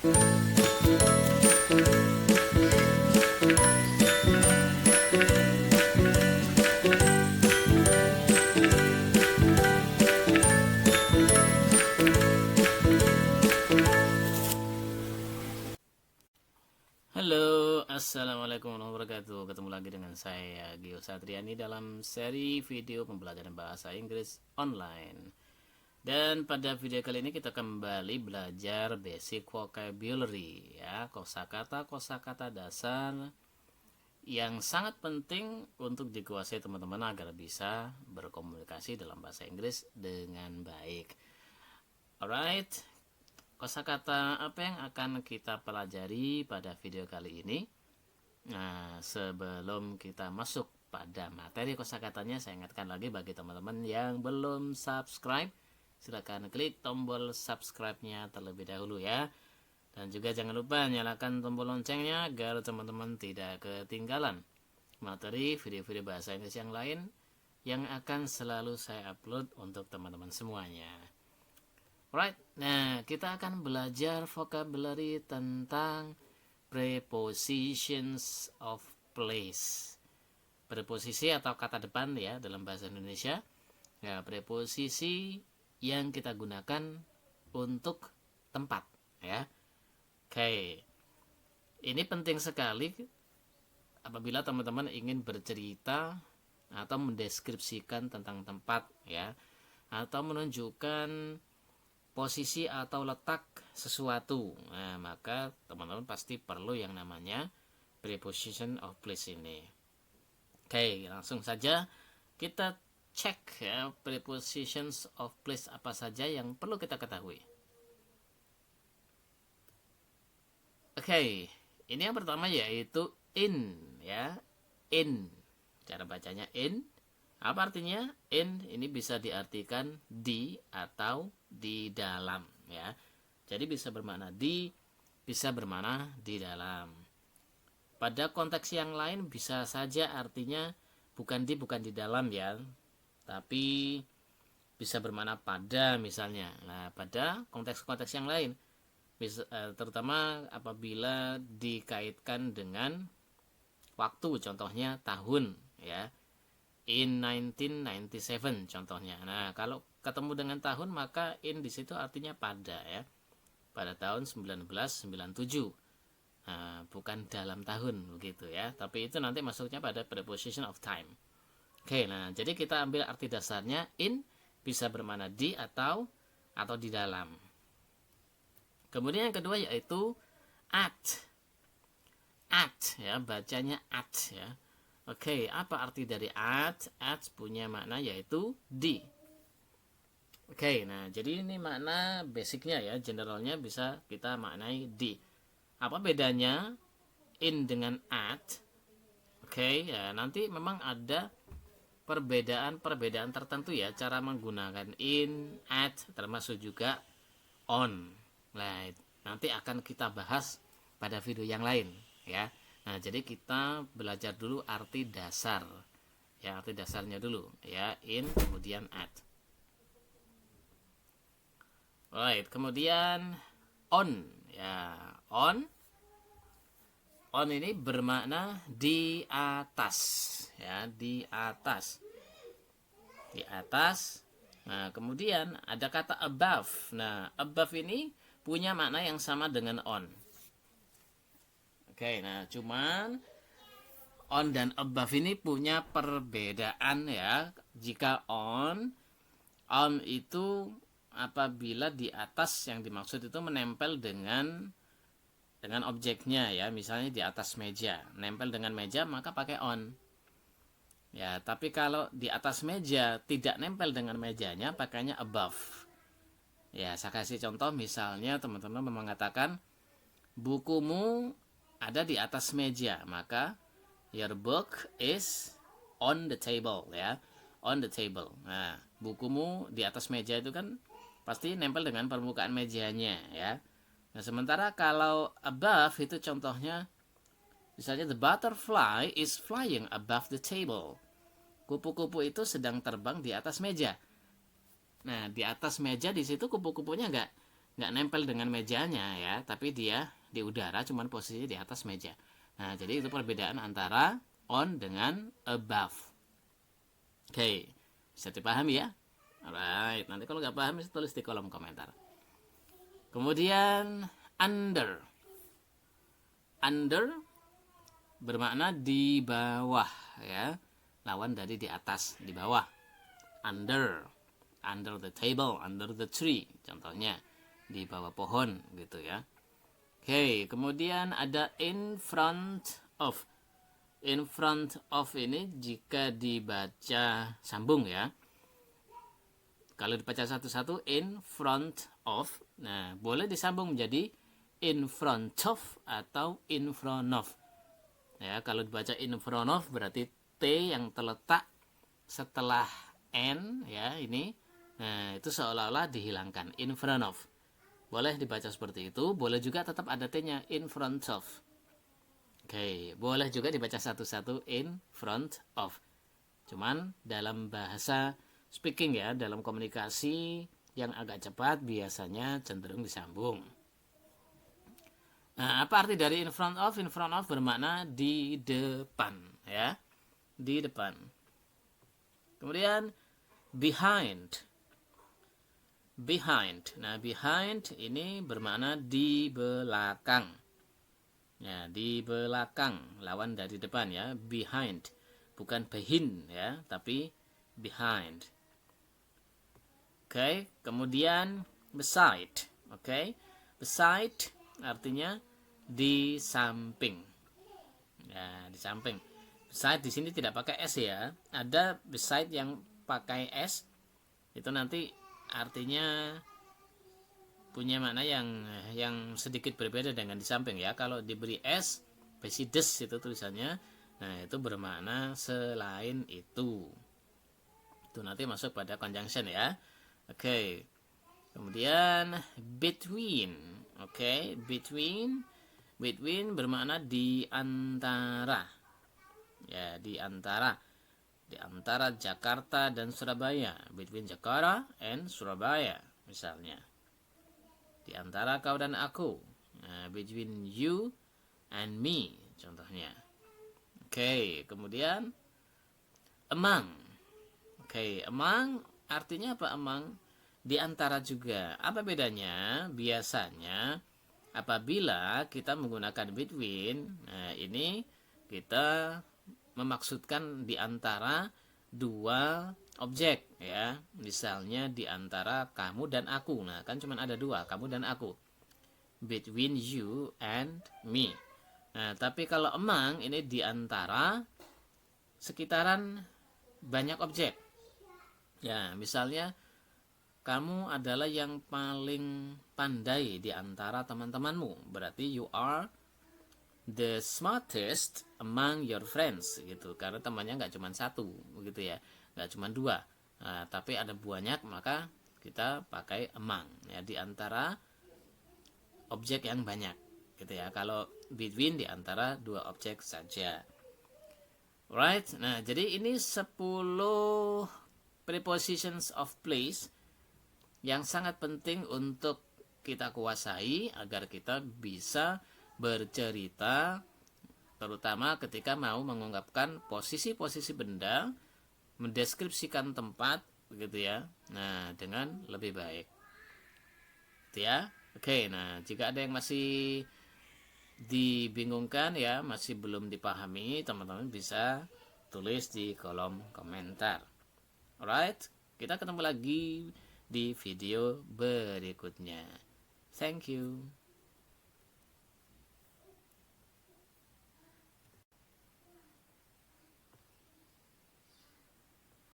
Halo, assalamualaikum warahmatullahi wabarakatuh. Ketemu lagi dengan saya Gio Satriani dalam seri video pembelajaran bahasa Inggris online. Dan pada video kali ini kita kembali belajar basic vocabulary, ya, kosakata dasar yang sangat penting untuk dikuasai teman-teman agar bisa berkomunikasi dalam bahasa Inggris dengan baik. Alright, kosakata apa yang akan kita pelajari pada video kali ini? Nah, sebelum kita masuk pada materi kosakatanya, saya ingatkan lagi bagi teman-teman yang belum subscribe, silakan klik tombol subscribe-nya terlebih dahulu ya. Dan juga jangan lupa nyalakan tombol loncengnya agar teman-teman tidak ketinggalan materi video-video bahasa Inggris yang lain yang akan selalu saya upload untuk teman-teman semuanya. Right, nah kita akan belajar vocabulary tentang prepositions of place. Preposisi atau kata depan ya dalam bahasa Indonesia. Ya, preposisi yang kita gunakan untuk tempat ya. Oke. Ini penting sekali apabila teman-teman ingin bercerita atau mendeskripsikan tentang tempat ya, atau menunjukkan posisi atau letak sesuatu. Nah, maka teman-teman pasti perlu yang namanya preposition of place ini. Oke, langsung saja kita cek ya prepositions of place apa saja yang perlu kita ketahui. Oke, ini yang pertama yaitu in ya. In. Cara bacanya in. Apa artinya? In ini bisa diartikan di atau di dalam ya. Jadi bisa bermakna di, bisa bermakna di dalam. Pada konteks yang lain bisa saja artinya bukan di dalam ya. Tapi bisa bermakna pada misalnya. Nah, pada konteks-konteks yang lain bisa, terutama apabila dikaitkan dengan waktu, contohnya tahun ya. In 1997 contohnya. Nah, kalau ketemu dengan tahun maka in di situ artinya pada ya. Pada tahun 1997. Nah, bukan dalam tahun begitu ya. Tapi itu nanti masuknya pada preposition of time. Oke, nah jadi kita ambil arti dasarnya in bisa bermakna di atau di dalam. Kemudian yang kedua yaitu at. At ya, bacanya at ya. Oke, apa arti dari at? At punya makna yaitu di. Oke, nah jadi ini makna basicnya ya, generalnya bisa kita maknai di. Apa bedanya in dengan at? Oke, ya nanti memang ada perbedaan tertentu ya cara menggunakan in, at, termasuk juga on. Nah, nanti akan kita bahas pada video yang lain ya. Nah, jadi kita belajar dulu arti dasar. Ya, arti dasarnya dulu ya, in kemudian at. Right, kemudian on ya. On ini bermakna di atas ya, di atas. Di atas. Nah, kemudian ada kata above. Nah, above ini punya makna yang sama dengan on. Oke, nah cuman on dan above ini punya perbedaan ya. Jika on itu apabila di atas yang dimaksud itu menempel dengan objeknya ya, misalnya di atas meja, nempel dengan meja maka pakai on. Ya, tapi kalau di atas meja tidak nempel dengan mejanya pakainya above. Ya, saya kasih contoh misalnya teman-teman mengatakan bukumu ada di atas meja, maka your book is on the table ya, on the table. Nah, bukumu di atas meja itu kan pasti nempel dengan permukaan mejanya ya. Nah, sementara kalau above itu contohnya misalnya the butterfly is flying above the table. Kupu-kupu itu sedang terbang di atas meja. Nah, di atas meja di situ kupu-kupunya nggak nempel dengan mejanya ya, tapi dia di udara, cuman posisinya di atas meja. Nah, jadi itu perbedaan antara on dengan above. Oke, bisa dipahami ya? Alright, nanti kalau nggak paham bisa tulis di kolom komentar. Kemudian under. Under bermakna di bawah ya. Lawan dari di atas, di bawah. Under the table, under the tree, contohnya di bawah pohon gitu ya. Oke, kemudian ada in front of. In front of ini jika dibaca sambung ya. Kalau dibaca satu-satu, in front of, nah boleh disambung menjadi in front of atau in front of ya. Kalau dibaca in front of berarti T yang terletak setelah N ya, ini, nah itu seolah-olah dihilangkan, in front of. Boleh dibaca seperti itu, boleh juga tetap ada T-nya, in front of. Oke, boleh juga dibaca satu-satu, in front of. Cuman dalam bahasa speaking ya, dalam komunikasi yang agak cepat biasanya cenderung disambung. Nah, apa arti dari in front of? In front of bermakna di depan ya, di depan. Kemudian behind. Behind. Nah, behind ini bermakna di belakang. Ya, di belakang, lawan dari depan ya, behind. Bukan behind ya, tapi behind. Oke, kemudian beside. Oke, beside artinya di samping. Ya, di samping. Beside di sini tidak pakai s ya. Ada beside yang pakai s. Itu nanti artinya punya makna yang sedikit berbeda dengan di samping ya. Kalau diberi s, besides itu tulisannya. Nah, itu bermakna selain itu. Itu nanti masuk pada conjunction ya. Oke. Kemudian between. Oke, between. Between bermakna di antara. Ya, di antara. Di antara Jakarta dan Surabaya. Between Jakarta and Surabaya misalnya. Di antara kau dan aku. Nah, between you and me contohnya. Oke, kemudian among. Oke, among artinya apa among? Di antara juga. Apa bedanya? Biasanya apabila kita menggunakan between, nah ini kita memaksudkan di antara dua objek ya. Misalnya di antara kamu dan aku. Nah, kan cuma ada dua, kamu dan aku. Between you and me. Nah, tapi kalau among ini di antara sekitaran banyak objek. Ya, misalnya kamu adalah yang paling pandai di antara teman-temanmu. Berarti you are the smartest among your friends gitu. Karena temannya nggak cuma satu, begitu ya. Nggak cuma dua. Nah, tapi ada banyak, maka kita pakai among ya, di antara objek yang banyak gitu ya. Kalau between di antara dua objek saja. Right? Nah, jadi ini 10 prepositions of place yang sangat penting untuk kita kuasai agar kita bisa bercerita, terutama ketika mau mengungkapkan posisi-posisi benda, mendeskripsikan tempat begitu ya. Nah, dengan lebih baik. Gitu ya. Oke, nah jika ada yang masih dibingungkan ya, masih belum dipahami, teman-teman bisa tulis di kolom komentar. Alright, kita ketemu lagi di video berikutnya. Thank you.